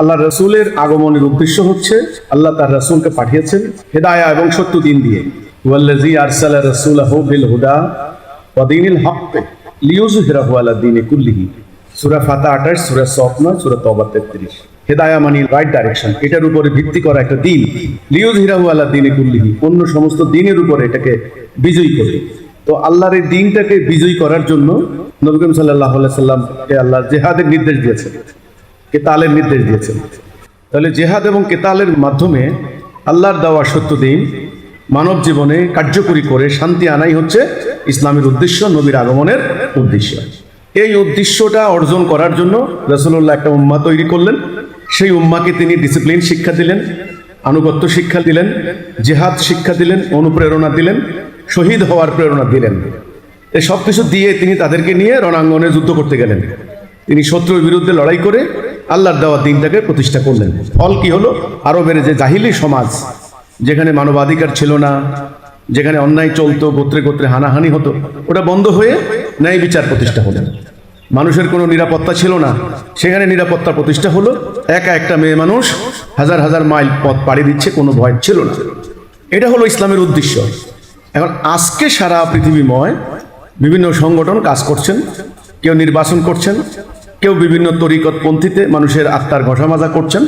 আল্লাহ রসুলের আগমনের উদ্দেশ্য হচ্ছে আল্লাহ তার রসুলকে পাঠিয়েছেন হেদায়া এবং সত্য দিন দিয়ে। ওয়াল্লাযী আরসালা রাসূলাহু বিল হুদা ওয়া দীনিল হক লিইয়ুযহিরাহু আলা দীনি কুল্লিহি। সূরা ফাতিহা 28, সূরা সফ 9, সূরা তওবা 33। হেদায়া মানে রাইট ডাইরেকশন, এটার উপরে ভিত্তি করা একটা দিন। লিইয়ুযহিরাহু আলা দীনি কুল্লিহি, অন্য সমস্ত দিনের উপরে এটাকে বিজয়ী করে। তো আল্লাহর এই দিনটাকে বিজয়ী করার জন্য নবী করিম সাল্লাল্লাহু আলাইহি সাল্লামকে আল্লাহ জিহাদের নির্দেশ দিয়েছেন, কেতালের নির্দেশ দিয়েছেন। তাহলে জেহাদ এবং কেতালের মাধ্যমে আল্লাহর দেওয়া সত্য দিন মানব জীবনে কার্যকরী করে শান্তি আনাই হচ্ছে ইসলামের উদ্দেশ্য, নবীর আগমনের উদ্দেশ্য। এই উদ্দেশ্যটা অর্জন করার জন্য রাসূলুল্লাহ একটা উম্মাহ তৈরি করলেন। সেই উম্মাহকে তিনি ডিসিপ্লিন শিক্ষা দিলেন, আনুগত্য শিক্ষা দিলেন, জেহাদ শিক্ষা দিলেন, অনুপ্রেরণা দিলেন, শহীদ হওয়ার প্রেরণা দিলেন। এই সব কিছু দিয়ে তিনি তাদেরকে নিয়ে রণাঙ্গনে যুদ্ধ করতে গেলেন। তিনি শত্রুর বিরুদ্ধে লড়াই করে আল্লাহর দেওয়া দিনটাকে প্রতিষ্ঠা করলেন। ফল কি হলো? আরবের যে জাহিলি সমাজ, যেখানে মানবাধিকার ছিল না, যেখানে অন্যায় চলতো, গোত্রে গোত্রে হানাহানি হতো, ওটা বন্ধ হয়ে ন্যায় বিচার প্রতিষ্ঠা হলো। মানুষের কোনো নিরাপত্তা ছিল না, সেখানে নিরাপত্তা প্রতিষ্ঠা হলো। একা একটা মেয়ে মানুষ হাজার হাজার মাইল পথ পাড়ি দিচ্ছে, কোনো ভয় ছিল না। এটা হলো ইসলামের উদ্দেশ্য। এখন আজকে সারা পৃথিবীময় বিভিন্ন সংগঠন কাজ করছেন, কেউ নির্বাচন করছেন, কেউ বিভিন্ন তরিকতপন্থীতে মানুষের আত্মার ঘষামাজা করছেন।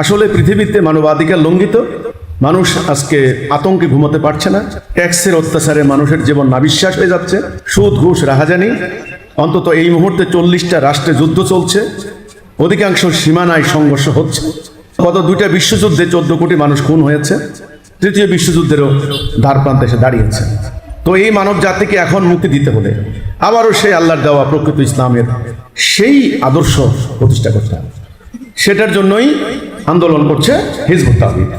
আসলে পৃথিবীতে মানবাধিকার লঙ্ঘিত, মানুষ আজকে আতঙ্কে ঘুমাতে পারছে না। ট্যাক্সের অত্যাচারে মানুষের জীবন নাবিশ্বাস হয়ে যাচ্ছে, সুদ ঘুষ রাহাজানি। অন্তত এই মুহূর্তে 40টা রাষ্ট্রে যুদ্ধ চলছে, অধিকাংশ সীমানায় সংঘর্ষ হচ্ছে। গত 2টা বিশ্বযুদ্ধে 14 কোটি মানুষ খুন হয়েছে, 3য় বিশ্বযুদ্ধেরও দ্বার প্রান্তে এসে দাঁড়িয়েছে। তো এই মানব জাতিকে এখন মুক্তি দিতে হলে আবারও সেই আল্লাহর দেওয়া প্রকৃত ইসলামের সেই আদর্শ প্রতিষ্ঠা করতে হবে। সেটার জন্যই আন্দোলন করছে হিজবুত তাওহীদ।